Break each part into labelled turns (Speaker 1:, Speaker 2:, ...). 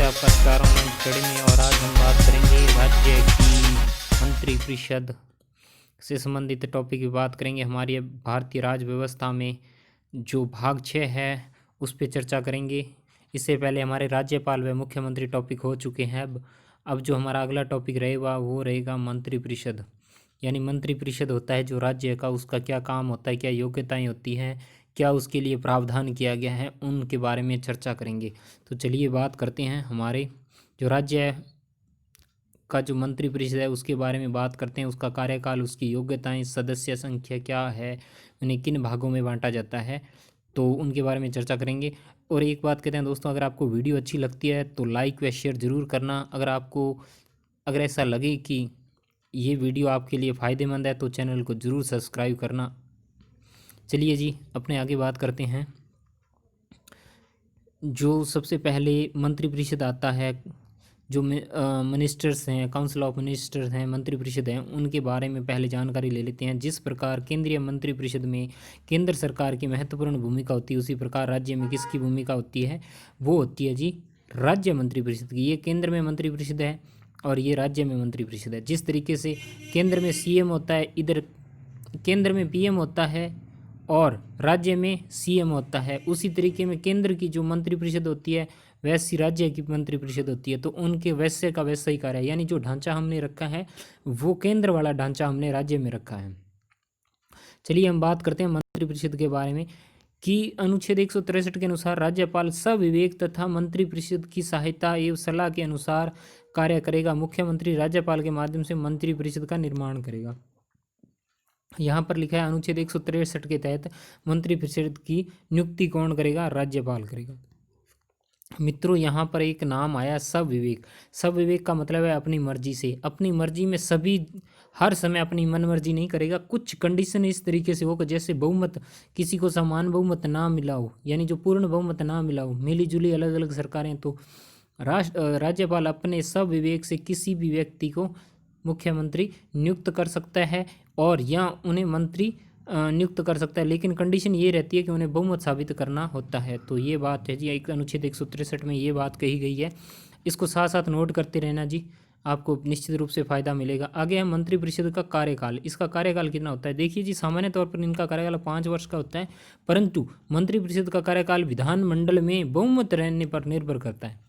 Speaker 1: है आपका चारों मंच कड़ी में। और आज हम बात करेंगे राज्य की मंत्रिपरिषद से संबंधित टॉपिक की बात करेंगे। हमारी भारतीय राज्य व्यवस्था में जो भाग 6 है उस पर चर्चा करेंगे। इससे पहले हमारे राज्यपाल व मुख्यमंत्री टॉपिक हो चुके हैं। अब जो हमारा अगला टॉपिक रहेगा वो रहेगा मंत्रिपरिषद। यानी मंत्रिपरिषद होता है जो राज्य का, उसका क्या काम होता है, क्या योग्यताएं होती हैं, क्या उसके लिए प्रावधान किया गया है, उनके बारे में चर्चा करेंगे। तो चलिए बात करते हैं हमारे जो राज्य का जो मंत्रिपरिषद है उसके बारे में बात करते हैं। उसका कार्यकाल, उसकी योग्यताएं, सदस्य संख्या क्या है, उन्हें किन भागों में बांटा जाता है, तो उनके बारे में चर्चा करेंगे। और एक बात कहते हैं दोस्तों, अगर आपको वीडियो अच्छी लगती है तो लाइक व शेयर ज़रूर करना। अगर ऐसा लगे कि ये वीडियो आपके लिए फ़ायदेमंद है तो चैनल को ज़रूर सब्सक्राइब करना। चलिए जी अपने आगे बात करते हैं। जो सबसे पहले मंत्रिपरिषद आता है, जो मिनिस्टर्स हैं, काउंसिल ऑफ मिनिस्टर्स हैं, मंत्रिपरिषद हैं, उनके बारे में पहले जानकारी ले लेते हैं। जिस प्रकार केंद्रीय मंत्रिपरिषद में केंद्र सरकार की महत्वपूर्ण भूमिका होती है, उसी प्रकार राज्य में किसकी भूमिका होती है? वो होती है जी राज्य मंत्रिपरिषद की। ये केंद्र में मंत्रिपरिषद है और ये राज्य में मंत्रिपरिषद है। जिस तरीके से केंद्र में सीएम होता है, इधर केंद्र में पीएम होता है और राज्य में सीएम होता है, उसी तरीके में केंद्र की जो मंत्रिपरिषद होती है वैसी राज्य की मंत्रिपरिषद होती है। तो उनके वैसे का वैसा ही कार्य है, यानी जो ढांचा हमने रखा है वो केंद्र वाला ढांचा हमने राज्य में रखा है। चलिए हम बात करते हैं मंत्रिपरिषद के बारे में कि अनुच्छेद 163 के अनुसार राज्यपाल सविवेक तथा मंत्रिपरिषद की सहायता एवं सलाह के अनुसार कार्य करेगा। मुख्यमंत्री राज्यपाल के माध्यम से मंत्रिपरिषद का निर्माण करेगा। यहाँ पर लिखा है अनुच्छेद 163 के तहत मंत्रिपरिषद की नियुक्ति कौन करेगा? राज्यपाल करेगा। मित्रों यहाँ पर एक नाम आया सविवेक। सविवेक का मतलब है अपनी मर्जी से। अपनी मर्जी में सभी हर समय अपनी मन मर्जी नहीं करेगा। कुछ कंडीशन इस तरीके से हो कि जैसे बहुमत, किसी को समान बहुमत ना मिला हो, यानी जो पूर्ण बहुमत ना मिला हो, मिली जुली अलग अलग सरकारें, तो राज्यपाल अपने सविवेक से किसी भी व्यक्ति को मुख्यमंत्री नियुक्त कर सकता है और या उन्हें मंत्री नियुक्त कर सकता है। लेकिन कंडीशन ये रहती है कि उन्हें बहुमत साबित करना होता है। तो ये बात है जी, एक अनुच्छेद 163 में ये बात कही गई है। इसको साथ साथ नोट करते रहना जी, आपको निश्चित रूप से फ़ायदा मिलेगा। आगे है मंत्रिपरिषद का कार्यकाल। इसका कार्यकाल कितना होता है? देखिए जी, सामान्य तौर पर इनका कार्यकाल 5 वर्ष का होता है, परंतु मंत्रिपरिषद का कार्यकाल विधानमंडल में बहुमत रहने पर निर्भर करता है।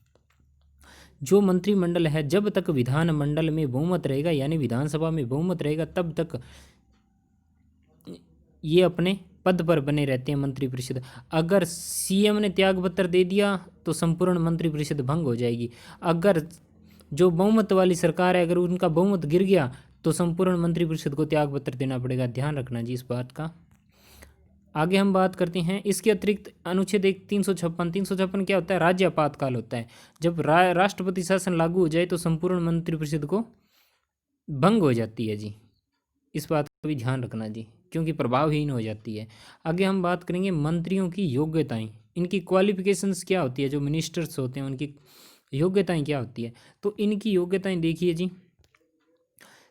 Speaker 1: जो मंत्रिमंडल है, जब तक विधानमंडल में बहुमत रहेगा, यानी विधानसभा में बहुमत रहेगा, तब तक ये अपने पद पर बने रहते हैं मंत्रिपरिषद। अगर सीएम ने त्यागपत्र दे दिया तो संपूर्ण मंत्रिपरिषद भंग हो जाएगी। अगर जो बहुमत वाली सरकार है, अगर उनका बहुमत गिर गया तो संपूर्ण मंत्रिपरिषद को त्यागपत्र देना पड़ेगा। ध्यान रखना जी इस बात का। आगे हम बात करते हैं इसके अतिरिक्त अनुच्छेद 356 क्या होता है? राज्य आपातकाल होता है। जब राष्ट्रपति शासन लागू हो जाए तो संपूर्ण मंत्रिपरिषद को भंग हो जाती है जी। इस बात का भी ध्यान रखना जी, क्योंकि प्रभावहीन हो जाती है। आगे हम बात करेंगे मंत्रियों की योग्यताएं, इनकी क्वालिफिकेशंस क्या होती है। जो मिनिस्टर्स होते हैं उनकी योग्यताएं क्या होती है? तो इनकी योग्यताएं देखिए जी,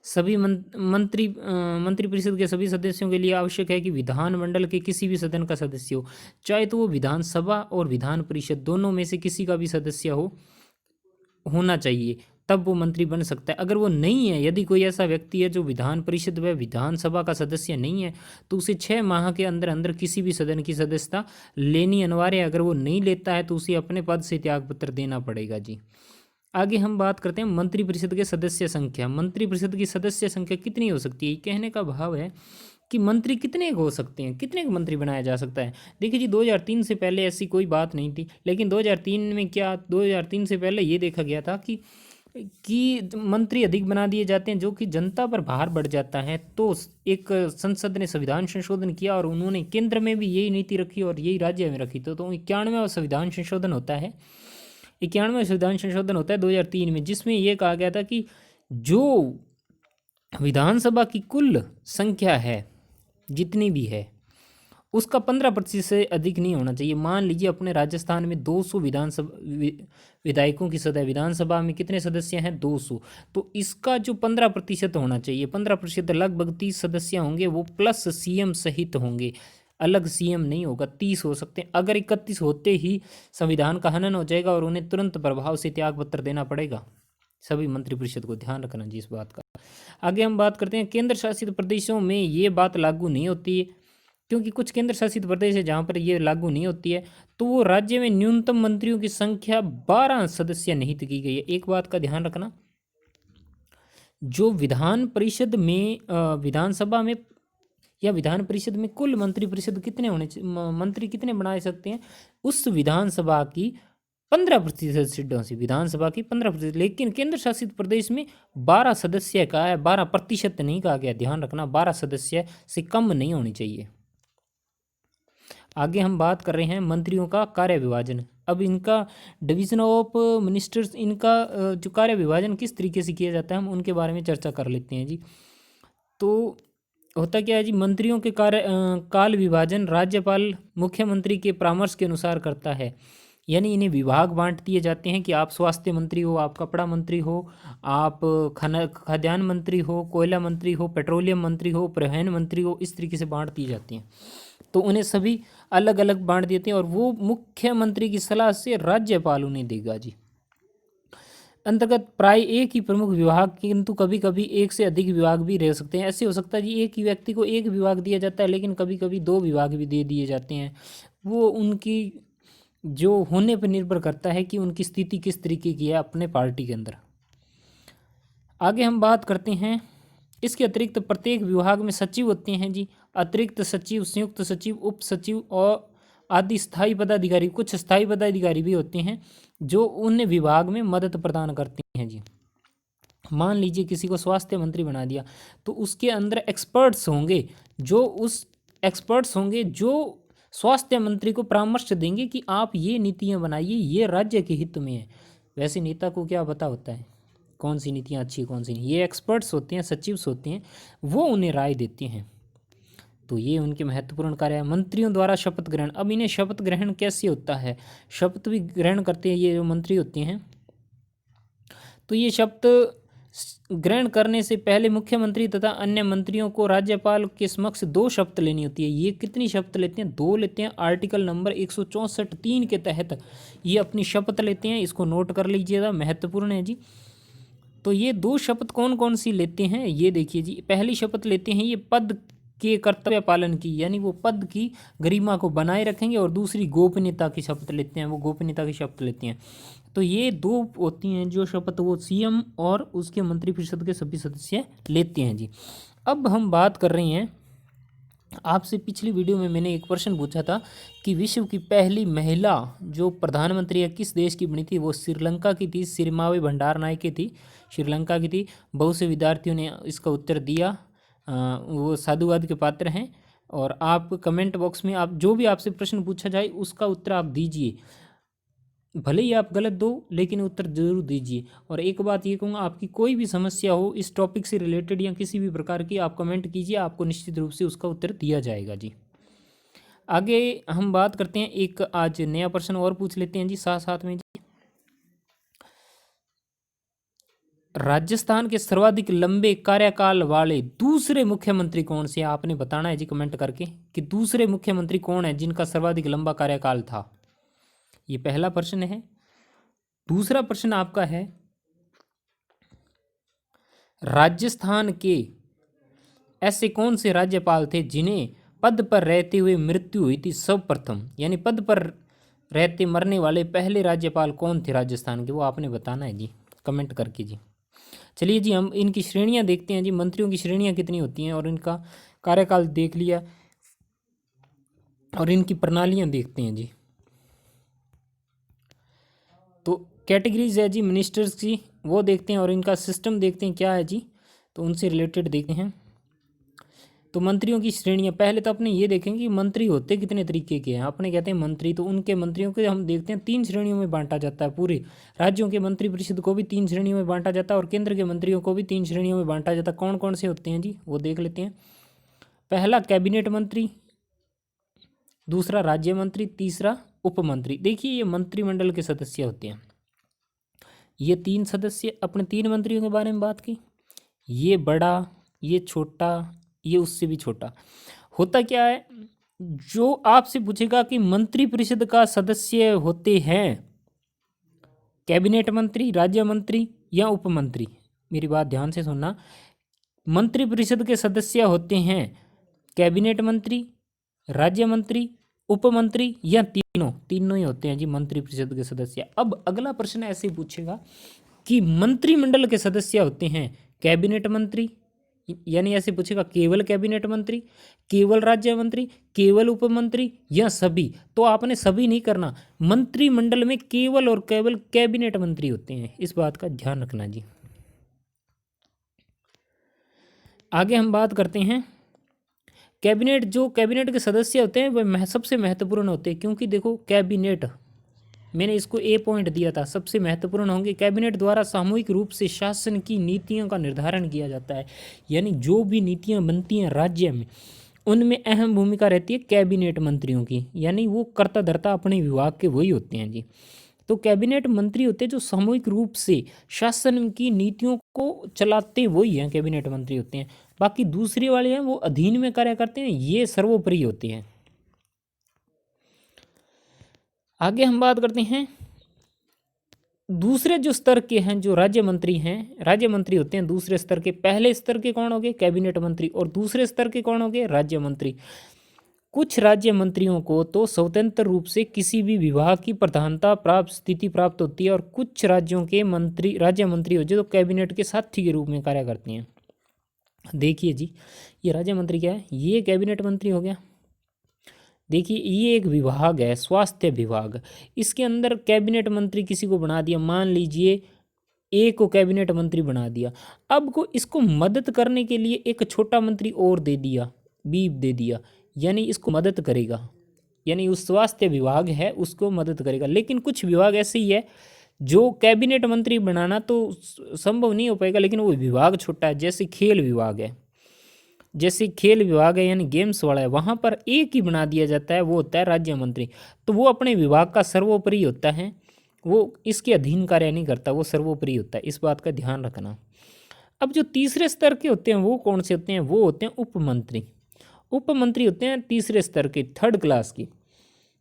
Speaker 1: सभी मंत्रिपरिषद के सभी सदस्यों के लिए आवश्यक है कि विधानमंडल के किसी भी सदन का सदस्य हो, चाहे तो वो विधानसभा और विधान परिषद दोनों में से किसी का भी सदस्य होना चाहिए, तब वो मंत्री बन सकता है। अगर वो नहीं है, यदि कोई ऐसा व्यक्ति है जो विधान परिषद व विधानसभा का सदस्य नहीं है, तो उसे 6 माह के अंदर अंदर किसी भी सदन की सदस्यता लेनी अनिवार्य है। अगर वो नहीं लेता है तो उसे अपने पद से त्यागपत्र देना पड़ेगा जी। आगे हम बात करते हैं मंत्रिपरिषद के सदस्य संख्या। मंत्रिपरिषद की सदस्य संख्या कितनी हो सकती है? कहने का भाव है कि मंत्री कितने हो सकते हैं, कितने को मंत्री बनाया जा सकता है। देखिए जी, 2003 से पहले ऐसी कोई बात नहीं थी, लेकिन 2003 में क्या, 2003 से पहले ये देखा गया था कि मंत्री अधिक बना दिए जाते हैं, जो कि जनता पर भार बढ़ जाता है। तो एक संसद ने संविधान संशोधन किया और उन्होंने केंद्र में भी यही नीति रखी और यही राज्य में रखी। तो 91वां संविधान संशोधन होता है, 91वां संविधान संशोधन होता है 2003 में, जिसमें यह कहा गया था कि जो विधानसभा की कुल संख्या है जितनी भी है उसका 15% से अधिक नहीं होना चाहिए। मान लीजिए अपने राजस्थान में 200 विधायकों की सदस्य, विधानसभा में कितने सदस्य हैं? 200। तो इसका जो 15% होना चाहिए, 15% लगभग 30 सदस्य होंगे, वो प्लस सीएम सहित होंगे। अलग सीएम नहीं होगा, 30 हो सकते हैं। अगर 31 होते ही संविधान का हनन हो जाएगा और उन्हें तुरंत प्रभाव से त्यागपत्र देना पड़ेगा सभी मंत्रिपरिषद को, ध्यान रखना जी इस बात का। आगे हम बात करते हैं केंद्र शासित प्रदेशों में ये बात लागू नहीं होती है, क्योंकि कुछ केंद्र शासित प्रदेश है जहाँ पर ये लागू नहीं होती है। तो वो राज्य में न्यूनतम मंत्रियों की संख्या 12 सदस्य निहित की गई है। एक बात का ध्यान रखना, जो विधान परिषद में विधानसभा में या विधान परिषद में कुल मंत्री परिषद कितने होने मंत्री कितने बनाए सकते हैं, उस विधानसभा की 15% सीटों से, विधानसभा की 15%। लेकिन केंद्र शासित प्रदेश में 12 सदस्य का है, 12% नहीं कहा गया, ध्यान रखना 12 सदस्य से कम नहीं होनी चाहिए। आगे हम बात कर रहे हैं मंत्रियों का कार्य विभाजन। अब इनका डिवीजन ऑफ मिनिस्टर्स, इनका जो कार्य विभाजन किस तरीके से किया जाता है, हम उनके बारे में चर्चा कर लेते हैं जी। तो होता क्या है जी, मंत्रियों के काल विभाजन राज्यपाल मुख्यमंत्री के परामर्श के अनुसार करता है। यानी इन्हें विभाग बांट दिए जाते हैं कि आप स्वास्थ्य मंत्री हो, आप कपड़ा मंत्री हो, आप खाद्यान्न मंत्री हो, कोयला मंत्री हो, पेट्रोलियम मंत्री हो, परिवहन मंत्री हो, इस तरीके से बांट दिए जाते हैं। तो उन्हें सभी अलग अलग बांट देते हैं और वो मुख्यमंत्री की सलाह से राज्यपाल उन्हें देगा जी। अंतर्गत प्राय एक ही प्रमुख विभाग, किंतु कभी कभी एक से अधिक विभाग भी रह सकते हैं। ऐसे हो सकता है जी, एक ही व्यक्ति को एक विभाग दिया जाता है, लेकिन कभी कभी 2 विभाग भी दे दिए जाते हैं। वो उनकी जो होने पर निर्भर करता है कि उनकी स्थिति किस तरीके की है अपने पार्टी के अंदर। आगे हम बात करते हैं, इसके अतिरिक्त प्रत्येक विभाग में सचिव होते हैं जी, अतिरिक्त सचिव, संयुक्त सचिव, उप सचिव और आदि स्थायी पदाधिकारी। कुछ स्थायी पदाधिकारी भी होते हैं जो उन विभाग में मदद प्रदान करते हैं जी। मान लीजिए किसी को स्वास्थ्य मंत्री बना दिया, तो उसके अंदर एक्सपर्ट्स होंगे, जो स्वास्थ्य मंत्री को परामर्श देंगे कि आप ये नीतियाँ बनाइए, ये राज्य के हित में है। वैसे नेता को क्या पता होता है कौन सी नीतियाँ अच्छी कौन सी नहीं, ये एक्सपर्ट्स होते हैं, सचिव्स होते हैं, वो उन्हें राय देते हैं। तो ये उनके महत्वपूर्ण कार्य है। मंत्रियों द्वारा शपथ ग्रहण। अब इन्हें शपथ ग्रहण कैसे होता है, शपथ भी ग्रहण करते हैं ये जो मंत्री होते हैं। तो ये शपथ ग्रहण करने से पहले मुख्यमंत्री तथा अन्य मंत्रियों को राज्यपाल के समक्ष 2 शपथ लेनी होती है। ये कितनी शपथ लेते हैं, 2 लेते हैं। आर्टिकल नंबर 164(3) के तहत ये अपनी शपथ लेते हैं। इसको नोट कर लीजिएगा, महत्वपूर्ण है जी। तो ये 2 शपथ कौन कौन सी लेते हैं, ये देखिए जी। पहली शपथ लेते हैं ये पद के कर्तव्य पालन की, यानी वो पद की गरिमा को बनाए रखेंगे, और दूसरी गोपनीयता की शपथ लेते हैं, वो गोपनीयता की शपथ लेते हैं। तो ये 2 होती हैं जो शपथ वो सीएम और उसके मंत्रिपरिषद के सभी सदस्य लेते हैं जी। अब हम बात कर रहे हैं, आपसे पिछली वीडियो में मैंने एक प्रश्न पूछा था कि विश्व की पहली महिला जो प्रधानमंत्री है किस देश की बनी थी, वो श्रीलंका की थी, सिरिमावी भंडारनायके थी, श्रीलंका की थी। बहुत से विद्यार्थियों ने इसका उत्तर दिया, वो साधुवाद के पात्र हैं। और आप कमेंट बॉक्स में आप जो भी आपसे प्रश्न पूछा जाए उसका उत्तर आप दीजिए, भले ही आप गलत दो लेकिन उत्तर जरूर दीजिए। और एक बात ये कहूँगा, आपकी कोई भी समस्या हो इस टॉपिक से रिलेटेड या किसी भी प्रकार की, आप कमेंट कीजिए, आपको निश्चित रूप से उसका उत्तर दिया जाएगा जी। आगे हम बात करते हैं, एक आज नया प्रश्न और पूछ लेते हैं जी साथ साथ में जी। राजस्थान के सर्वाधिक लंबे कार्यकाल वाले दूसरे मुख्यमंत्री कौन से, आपने बताना है जी कमेंट करके कि दूसरे मुख्यमंत्री कौन है जिनका सर्वाधिक लंबा कार्यकाल था। ये पहला प्रश्न है। दूसरा प्रश्न आपका है, राजस्थान के ऐसे कौन से राज्यपाल थे जिन्हें पद पर रहते हुए मृत्यु हुई थी सर्वप्रथम, यानी पद पर रहते मरने वाले पहले राज्यपाल कौन थे राजस्थान के, वो आपने बताना है जी कमेंट करके जी। चलिए जी, हम इनकी श्रेणियां देखते हैं जी, मंत्रियों की श्रेणियां कितनी होती हैं और इनका कार्यकाल देख लिया और इनकी प्रणालियां देखते हैं जी। तो कैटेगरीज है जी मिनिस्टर्स की, वो देखते हैं और इनका सिस्टम देखते हैं क्या है जी, तो उनसे रिलेटेड देखते हैं। तो मंत्रियों की श्रेणियां, पहले तो अपने ये देखेंगे कि मंत्री होते कितने तरीके के हैं। अपने कहते हैं मंत्री, तो उनके मंत्रियों को हम देखते हैं 3 श्रेणियों में बांटा जाता है। पूरे राज्यों के मंत्रिपरिषद को भी 3 श्रेणियों में बांटा जाता है और केंद्र के मंत्रियों को भी 3 श्रेणियों में बांटा जाता है। कौन कौन से होते हैं जी, वो देख लेते हैं। पहला कैबिनेट मंत्री, दूसरा राज्य मंत्री, तीसरा उप मंत्री। देखिए ये मंत्रिमंडल के सदस्य होते हैं। ये 3 सदस्य, अपने 3 मंत्रियों के बारे में बात की। ये बड़ा, ये छोटा, ये उससे भी छोटा। होता क्या है, जो आपसे पूछेगा कि मंत्रिपरिषद का सदस्य होते हैं कैबिनेट मंत्री, राज्य मंत्री या उपमंत्री, मेरी बात ध्यान से सुनना, मंत्रिपरिषद के सदस्य होते हैं कैबिनेट मंत्री, राज्य मंत्री, उपमंत्री या तीनों, तीनों ही होते हैं जी मंत्रिपरिषद के सदस्य। अब अगला प्रश्न ऐसे ही पूछेगा कि मंत्रिमंडल के सदस्य होते हैं कैबिनेट मंत्री, यानी ऐसे पूछेगा केवल कैबिनेट मंत्री, केवल राज्य मंत्री, केवल उपमंत्री या सभी। तो आपने सभी नहीं करना, मंत्रिमंडल में केवल और केवल कैबिनेट मंत्री होते हैं, इस बात का ध्यान रखना जी। आगे हम बात करते हैं कैबिनेट, जो कैबिनेट के सदस्य होते हैं वह सबसे महत्वपूर्ण होते हैं, क्योंकि देखो कैबिनेट, मैंने इसको ए पॉइंट दिया था, सबसे महत्वपूर्ण होंगे। कैबिनेट द्वारा सामूहिक रूप से शासन की नीतियों का निर्धारण किया जाता है, यानी जो भी नीतियां बनती हैं राज्य में उनमें अहम भूमिका रहती है कैबिनेट मंत्रियों की, यानी वो कर्ता धर्ता अपने विभाग के वही होते हैं जी। तो कैबिनेट मंत्री होते हैं जो सामूहिक रूप से शासन की नीतियों को चलाते वही हैं, कैबिनेट मंत्री होते हैं। बाकी दूसरे वाले हैं वो अधीन में कार्य करते हैं, ये सर्वोपरि होते हैं। आगे हम बात करते हैं दूसरे जो स्तर के हैं, जो राज्य मंत्री हैं, राज्य मंत्री होते हैं दूसरे स्तर के। पहले स्तर के कौन हो गए? कैबिनेट मंत्री। और दूसरे स्तर के कौन हो गए? राज्य मंत्री। कुछ राज्य मंत्रियों को तो स्वतंत्र रूप से किसी भी विभाग की प्रधानता प्राप्त स्थिति प्राप्त होती है, और कुछ राज्यों के मंत्री, राज्य मंत्री हो जो कैबिनेट के साथी के रूप में कार्य करते हैं। देखिए जी, ये राज्य मंत्री क्या है? ये कैबिनेट मंत्री हो गया। देखिए ये एक विभाग है, स्वास्थ्य विभाग, इसके अंदर कैबिनेट मंत्री किसी को बना दिया, मान लीजिए ए को कैबिनेट मंत्री बना दिया। अब को इसको मदद करने के लिए एक छोटा मंत्री और दे दिया, बी दे दिया, यानी इसको मदद करेगा, यानी उस स्वास्थ्य विभाग है उसको मदद करेगा। लेकिन कुछ विभाग ऐसे ही है जो कैबिनेट मंत्री बनाना तो संभव नहीं हो पाएगा, लेकिन वो विभाग छोटा है। जैसे खेल विभाग है, जैसे खेल विभाग है यानी गेम्स वाला है, वहाँ पर एक ही बना दिया जाता है, वो होता है राज्य मंत्री। तो वो अपने विभाग का सर्वोपरि होता है, वो इसके अधीन कार्य नहीं करता, वो सर्वोपरि होता है, इस बात का ध्यान रखना। अब जो तीसरे स्तर के होते हैं वो कौन से होते हैं? वो होते हैं उपमंत्री। उपमंत्री होते हैं तीसरे स्तर के, थर्ड क्लास के।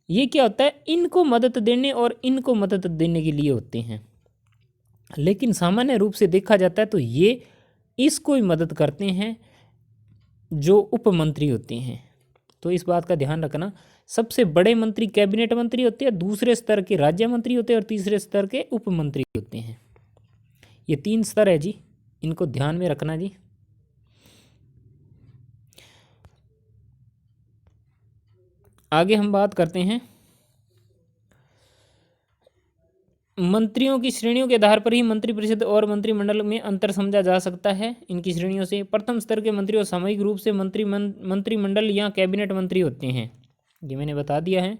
Speaker 1: ये क्या होता है? इनको मदद देने और इनको मदद देने के लिए होते हैं, लेकिन सामान्य रूप से देखा जाता है तो ये इसको ही मदद करते हैं जो उपमंत्री होते हैं। तो इस बात का ध्यान रखना, सबसे बड़े मंत्री कैबिनेट मंत्री होते हैं, दूसरे स्तर के राज्य मंत्री होते हैं और तीसरे स्तर के उपमंत्री होते हैं। ये 3 स्तर है जी, इनको ध्यान में रखना जी। आगे हम बात करते हैं मंत्रियों की श्रेणियों के आधार पर ही मंत्रिपरिषद और मंत्रिमंडल में अंतर समझा जा सकता है। इनकी श्रेणियों से प्रथम स्तर के मंत्री और सामूहिक रूप से मंत्रिमंडल या कैबिनेट मंत्री होते हैं, ये मैंने बता दिया है।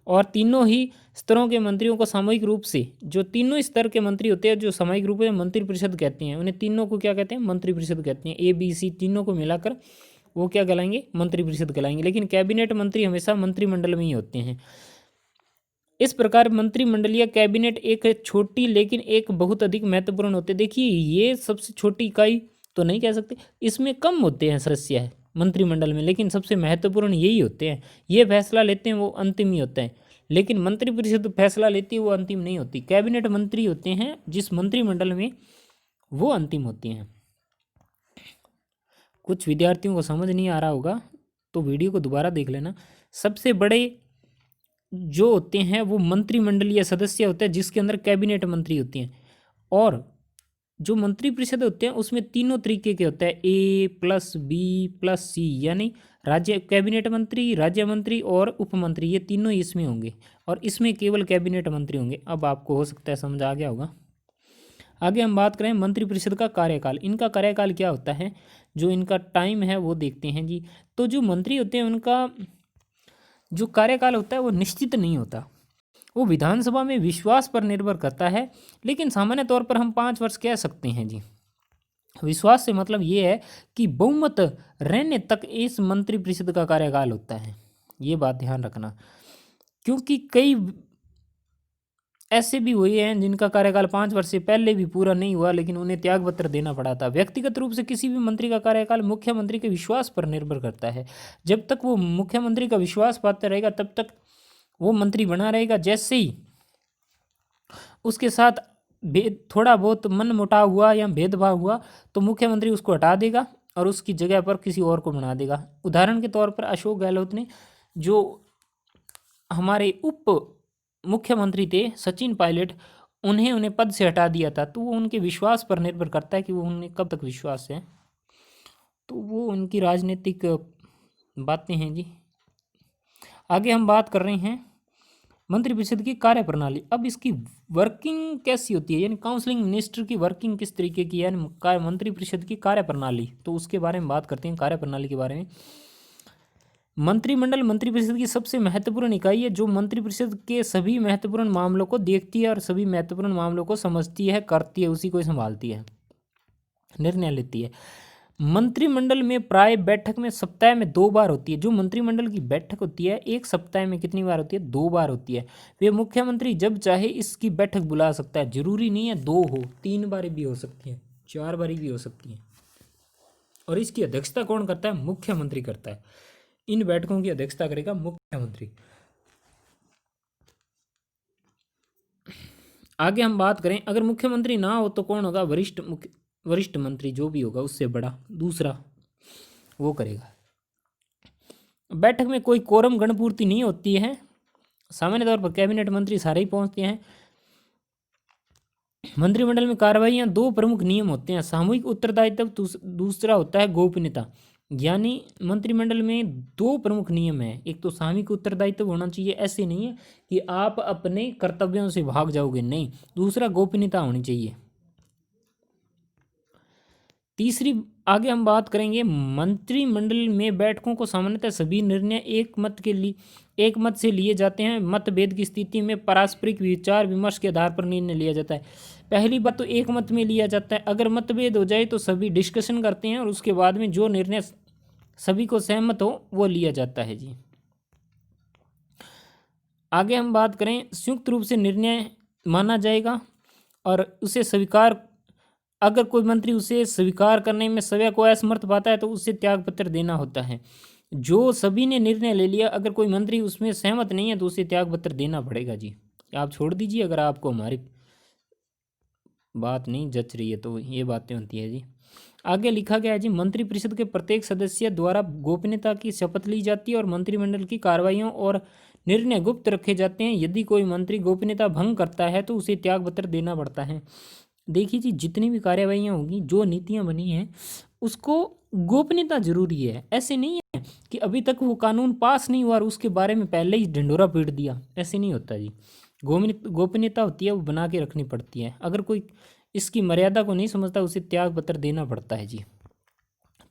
Speaker 1: और तीनों ही स्तरों के मंत्रियों को सामूहिक रूप से, जो तीनों स्तर के मंत्री होते हैं जो सामूहिक रूप में मंत्रिपरिषद कहते हैं, उन्हें तीनों को क्या कहते हैं? मंत्रिपरिषद कहते हैं। ABC तीनों को मिलाकर वो क्या कहलाएंगे? मंत्रिपरिषद कहलाएंगे। लेकिन कैबिनेट मंत्री हमेशा मंत्रिमंडल में ही होते हैं। इस प्रकार मंत्रिमंडल या कैबिनेट एक छोटी लेकिन एक बहुत अधिक महत्वपूर्ण होते हैं। देखिए ये सबसे छोटी इकाई तो नहीं कह सकते, इसमें कम होते हैं सदस्य है मंत्रिमंडल में, लेकिन सबसे महत्वपूर्ण यही होते हैं। ये फैसला लेते हैं वो अंतिम ही होता है, लेकिन मंत्रिपरिषद फैसला लेती है वो अंतिम नहीं होती। कैबिनेट मंत्री होते हैं जिस मंत्रिमंडल में, वो अंतिम होती हैं। कुछ विद्यार्थियों को समझ नहीं आ रहा होगा तो वीडियो को दोबारा देख लेना। सबसे बड़े जो होते हैं वो मंत्रिमंडलीय सदस्य होते हैं जिसके अंदर कैबिनेट मंत्री होती हैं, और जो मंत्रिपरिषद होते हैं उसमें तीनों तरीके के होते हैं, A+B+C, यानी राज्य कैबिनेट मंत्री, राज्य मंत्री और उपमंत्री, ये तीनों ही इसमें होंगे, और इसमें केवल कैबिनेट मंत्री होंगे। अब आपको हो सकता है समझ आ गया होगा। आगे हम बात करें मंत्रिपरिषद का कार्यकाल। इनका कार्यकाल क्या होता है, जो इनका टाइम है वो देखते हैं जी। तो जो मंत्री होते हैं उनका जो कार्यकाल होता है वो निश्चित नहीं होता, वो विधानसभा में विश्वास पर निर्भर करता है, लेकिन सामान्य तौर पर हम 5 वर्ष कह सकते हैं जी। विश्वास से मतलब ये है कि बहुमत रहने तक इस मंत्रिपरिषद का कार्यकाल होता है, ये बात ध्यान रखना। क्योंकि कई ऐसे भी हुए हैं जिनका कार्यकाल 5 वर्ष से पहले भी पूरा नहीं हुआ, लेकिन उन्हें त्यागपत्र देना पड़ा था। व्यक्तिगत रूप से किसी भी मंत्री का कार्यकाल मुख्यमंत्री के विश्वास पर निर्भर करता है। जब तक वो मुख्यमंत्री का विश्वास पात्र रहेगा तब तक वो मंत्री बना रहेगा। जैसे ही उसके साथ थोड़ा बहुत मन मुटाव हुआ या भेदभाव हुआ तो मुख्यमंत्री उसको हटा देगा और उसकी जगह पर किसी और को बना देगा। उदाहरण के तौर पर अशोक गहलोत ने, जो हमारे उप मुख्यमंत्री थे सचिन पायलट, उन्हें पद से हटा दिया था। तो वो उनके विश्वास पर निर्भर करता है कि वो उन्हें कब तक विश्वास है। तो वो उनकी राजनीतिक बातें हैं जी। आगे हम बात कर रहे हैं मंत्रिपरिषद की कार्यप्रणाली। अब इसकी वर्किंग कैसी होती है, यानी काउंसलिंग मिनिस्टर की वर्किंग किस तरीके की है, यानी मंत्रिपरिषद की कार्यप्रणाली। तो उसके बारे में बात करते हैं, कार्यप्रणाली के बारे में। मंत्रिमंडल मंत्रिपरिषद की सबसे महत्वपूर्ण इकाई है, जो मंत्रिपरिषद के सभी महत्वपूर्ण मामलों को देखती है और सभी महत्वपूर्ण मामलों को समझती है, करती है, उसी को संभालती है, निर्णय लेती है। मंत्रिमंडल में प्राय बैठक में सप्ताह में 2 बार होती है। जो मंत्रिमंडल की बैठक होती है एक सप्ताह में कितनी बार होती है? 2 बार होती है। वे मुख्यमंत्री जब चाहे इसकी बैठक बुला सकता है। जरूरी नहीं है 2 हो, 3 बारी भी हो सकती है, 4 बारी भी हो सकती है। और इसकी अध्यक्षता कौन करता है? मुख्यमंत्री करता है। इन बैठकों की अध्यक्षता करेगा मुख्यमंत्री। आगे हम बात करें, अगर मुख्यमंत्री ना हो तो कौन होगा? वरिष्ठ मंत्री, जो भी होगा उससे बड़ा दूसरा, वो करेगा। बैठक में कोई कोरम गणपूर्ति नहीं होती है। सामान्य तौर पर कैबिनेट मंत्री सारे ही पहुंचते हैं। मंत्रिमंडल में कार्रवाइयां 2 प्रमुख नियम होते हैं। सामूहिक उत्तरदायित्व, दूसरा होता है गोपनीयता। यानी मंत्रिमंडल में 2 प्रमुख नियम हैं। एक तो सामूहिक उत्तरदायित्व होना चाहिए, ऐसे नहीं है कि आप अपने कर्तव्यों से भाग जाओगे, नहीं। दूसरा गोपनीयता होनी चाहिए। तीसरी, आगे हम बात करेंगे, मंत्रिमंडल में बैठकों को सामान्यतः सभी निर्णय एक मत से लिए जाते हैं। मतभेद की स्थिति में पारस्परिक विचार विमर्श के आधार पर निर्णय लिया जाता है। पहली बात तो एक मत में लिया जाता है। अगर मतभेद हो जाए तो सभी डिस्कशन करते हैं और उसके बाद में जो निर्णय सभी को सहमत हो वो लिया जाता है जी। आगे हम बात करें, संयुक्त रूप से निर्णय माना जाएगा और उसे स्वीकार, अगर कोई मंत्री उसे स्वीकार करने में सभा को असमर्थ पाता है तो उसे त्यागपत्र देना होता है। जो सभी ने निर्णय ले लिया, अगर कोई मंत्री उसमें सहमत नहीं है तो उसे त्यागपत्र देना पड़ेगा जी। आप छोड़ दीजिए अगर आपको हमारी बात नहीं जच रही है तो ये बातें होती है जी। आगे लिखा गया है जी, मंत्रिपरिषद के प्रत्येक सदस्य द्वारा गोपनीयता की शपथ ली जाती है और मंत्रिमंडल की कार्रवाइयों और निर्णय गुप्त रखे जाते हैं। यदि कोई मंत्री गोपनीयता भंग करता है तो उसे त्यागपत्र देना पड़ता है। देखिए जी, जितनी भी कार्यवाहियाँ होंगी, जो नीतियाँ बनी हैं, उसको गोपनीयता जरूरी है। ऐसे नहीं है कि अभी तक वो कानून पास नहीं हुआ और उसके बारे में पहले ही ढिंढोरा पीट दिया, ऐसे नहीं होता जी। गोपनीयता होती है, वो बना के रखनी पड़ती है। अगर कोई इसकी मर्यादा को नहीं समझता उसे त्यागपत्र देना पड़ता है जी।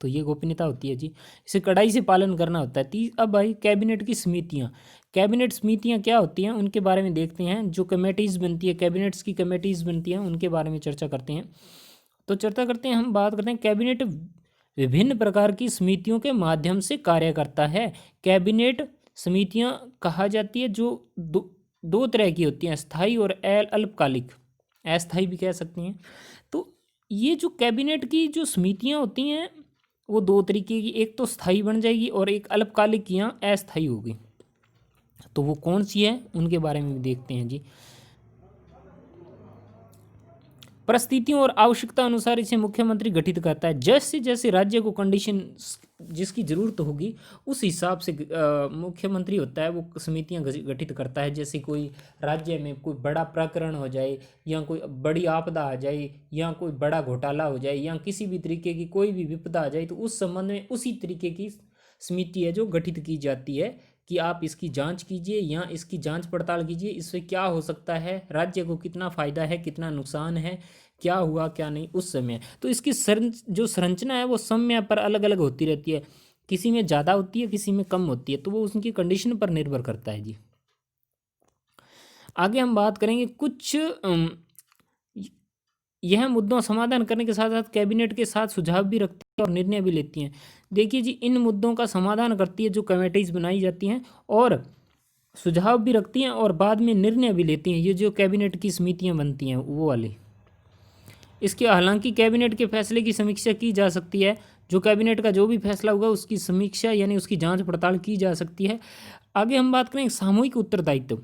Speaker 1: तो ये गोपनीयता होती है जी, इसे कड़ाई से पालन करना होता है। अब भाई कैबिनेट की समितियाँ, कैबिनेट समितियाँ क्या होती हैं उनके बारे में देखते हैं। जो कमेटीज़ बनती है, कैबिनेट्स की कमेटीज़ बनती हैं, उनके बारे में चर्चा करते हैं। तो चर्चा करते हैं, हम बात करते हैं, कैबिनेट विभिन्न प्रकार की समितियों के माध्यम से कार्य करता है। कैबिनेट समितियाँ कहा जाती है जो दो तरह की होती हैं, स्थायी और अल्पकालिक, अस्थायी भी कह सकते हैं। तो ये जो कैबिनेट की जो समितियाँ होती हैं वो 2 तरीके की, एक तो स्थायी बन जाएगी और एक अल्पकालिक या अस्थायी होगी। तो वो कौन सी है उनके बारे में भी देखते हैं जी। परिस्थितियों और आवश्यकता अनुसार इसे मुख्यमंत्री गठित करता है। जैसे जैसे राज्य को कंडीशन जिसकी ज़रूरत होगी उस हिसाब से मुख्यमंत्री होता है, वो समितियां गठित करता है। जैसे कोई राज्य में कोई बड़ा प्रकरण हो जाए या कोई बड़ी आपदा आ जाए या कोई बड़ा घोटाला हो जाए या किसी भी तरीके की कोई भी विपदा आ जाए तो उस संबंध में उसी तरीके की समिति है जो गठित की जाती है कि आप इसकी जांच कीजिए या इसकी जांच पड़ताल कीजिए, इससे क्या हो सकता है, राज्य को कितना फ़ायदा है, कितना नुकसान है, क्या हुआ क्या नहीं उस समय। तो इसकी जो संरचना है वो समय पर अलग अलग होती रहती है, किसी में ज़्यादा होती है किसी में कम होती है, तो वो उसकी कंडीशन पर निर्भर करता है जी। आगे हम बात करेंगे कुछ यह मुद्दों समाधान करने के साथ साथ कैबिनेट के साथ सुझाव भी रखती है और निर्णय भी लेती हैं। देखिए जी, इन मुद्दों का समाधान करती है जो कमेटीज बनाई जाती हैं और सुझाव भी रखती हैं और बाद में निर्णय भी लेती हैं। ये जो कैबिनेट की समितियां बनती हैं वो वाली, इसके हालांकि कैबिनेट के फैसले की समीक्षा की जा सकती है। जो कैबिनेट का जो भी फैसला होगा उसकी समीक्षा यानी उसकी जांच पड़ताल की जा सकती है। आगे हम बात करें सामूहिक उत्तरदायित्व।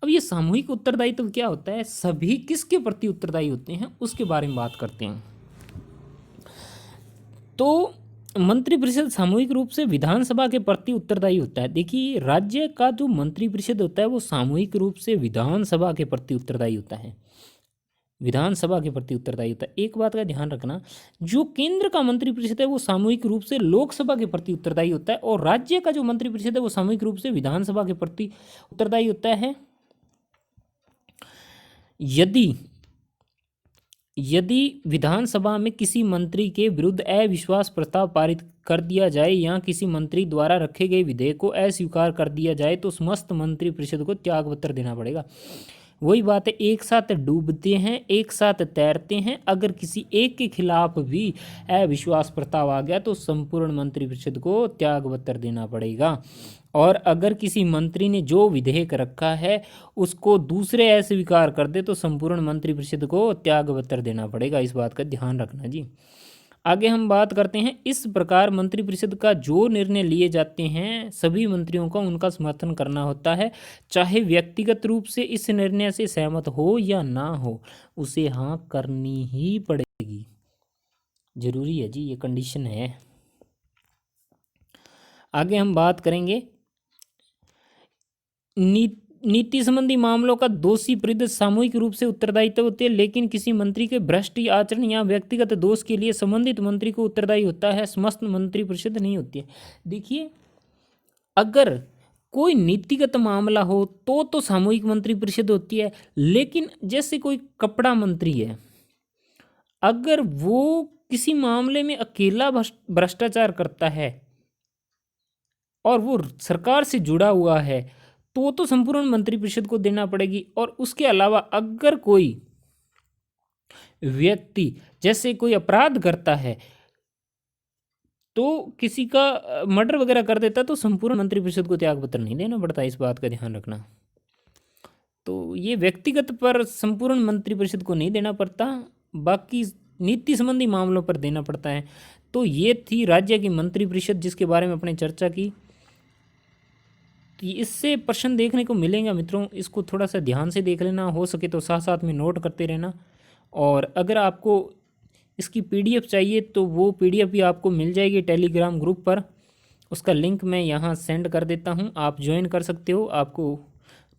Speaker 1: अब ये सामूहिक उत्तरदायित्व क्या होता है, सभी किसके प्रति उत्तरदायी होते हैं उसके बारे में बात करते हैं। तो मंत्रिपरिषद सामूहिक रूप से विधानसभा के प्रति उत्तरदायी होता है। देखिए, राज्य का जो मंत्रिपरिषद होता है वो सामूहिक रूप से विधानसभा के प्रति उत्तरदायी होता है, विधानसभा के प्रति उत्तरदायी होता है। एक बात का ध्यान रखना, जो केंद्र का मंत्रिपरिषद है वो सामूहिक रूप से लोकसभा के प्रति उत्तरदायी होता है, और राज्य का जो मंत्रिपरिषद है वो सामूहिक रूप से विधानसभा के प्रति उत्तरदायी होता है। यदि विधानसभा में किसी मंत्री के विरुद्ध अविश्वास प्रस्ताव पारित कर दिया जाए या किसी मंत्री द्वारा रखे गए विधेयक को अस्वीकार कर दिया जाए तो समस्त मंत्रिपरिषद को त्यागपत्र देना पड़ेगा। वही बात है, एक साथ डूबते हैं एक साथ तैरते हैं। अगर किसी एक के खिलाफ भी अविश्वास प्रस्ताव आ गया तो संपूर्ण मंत्रिपरिषद को त्यागपत्र देना पड़ेगा। और अगर किसी मंत्री ने जो विधेयक रखा है उसको दूसरे अस्वीकार कर दे तो संपूर्ण मंत्रिपरिषद को त्यागपत्र देना पड़ेगा। इस बात का ध्यान रखना जी। आगे हम बात करते हैं, इस प्रकार मंत्रिपरिषद का जो निर्णय लिए जाते हैं सभी मंत्रियों को उनका समर्थन करना होता है, चाहे व्यक्तिगत रूप से इस निर्णय से सहमत हो या ना हो, उसे हाँ करनी ही पड़ेगी। जरूरी है जी, ये कंडीशन है। आगे हम बात करेंगे नीति संबंधी मामलों का दोषी विरुद्ध सामूहिक रूप से उत्तरदायित्व होते हैं, लेकिन किसी मंत्री के भ्रष्ट आचरण या व्यक्तिगत दोष के लिए संबंधित मंत्री को उत्तरदायी होता है, समस्त मंत्रिपरिषद नहीं होती है। देखिए, अगर कोई नीतिगत मामला हो तो सामूहिक मंत्रिपरिषद होती है, लेकिन जैसे कोई कपड़ा मंत्री है, अगर वो किसी मामले में अकेला भ्रष्टाचार करता है और वो सरकार से जुड़ा हुआ है तो संपूर्ण मंत्रिपरिषद को देना पड़ेगी। और उसके अलावा अगर कोई व्यक्ति जैसे कोई अपराध करता है तो किसी का मर्डर वगैरह कर देता तो संपूर्ण मंत्रिपरिषद को त्यागपत्र नहीं देना पड़ता। इस बात का ध्यान रखना। तो ये व्यक्तिगत पर संपूर्ण मंत्रिपरिषद को नहीं देना पड़ता, बाकी नीति संबंधी मामलों पर देना पड़ता है। तो ये थी राज्य की मंत्रिपरिषद जिसके बारे में अपने चर्चा की। इससे प्रश्न देखने को मिलेगा मित्रों, इसको थोड़ा सा ध्यान से देख लेना, हो सके तो साथ साथ में नोट करते रहना। और अगर आपको इसकी पीडीएफ चाहिए तो वो पीडीएफ भी आपको मिल जाएगी टेलीग्राम ग्रुप पर, उसका लिंक मैं यहाँ सेंड कर देता हूँ, आप ज्वाइन कर सकते हो। आपको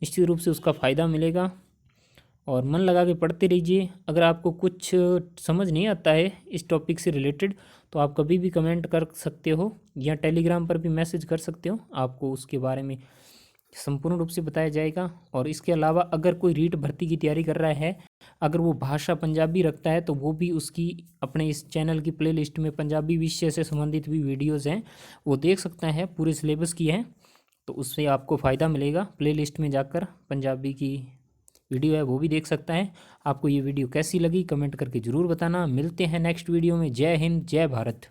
Speaker 1: निश्चित रूप से उसका फ़ायदा मिलेगा और मन लगा के पढ़ते रहिए। अगर आपको कुछ समझ नहीं आता है इस टॉपिक से रिलेटेड तो आप कभी भी कमेंट कर सकते हो या टेलीग्राम पर भी मैसेज कर सकते हो, आपको उसके बारे में संपूर्ण रूप से बताया जाएगा। और इसके अलावा अगर कोई रीट भर्ती की तैयारी कर रहा है, अगर वो भाषा पंजाबी रखता है तो वो भी उसकी अपने इस चैनल की प्लेलिस्ट में पंजाबी विषय से संबंधित भी वीडियोज़ हैं, वो देख सकता है, पूरे सिलेबस की है, तो उससे आपको फ़ायदा मिलेगा। प्लेलिस्ट में जाकर पंजाबी की वीडियो है वो भी देख सकता है। आपको ये वीडियो कैसी लगी कमेंट करके ज़रूर बताना। मिलते हैं नेक्स्ट वीडियो में। जय हिंद, जय भारत।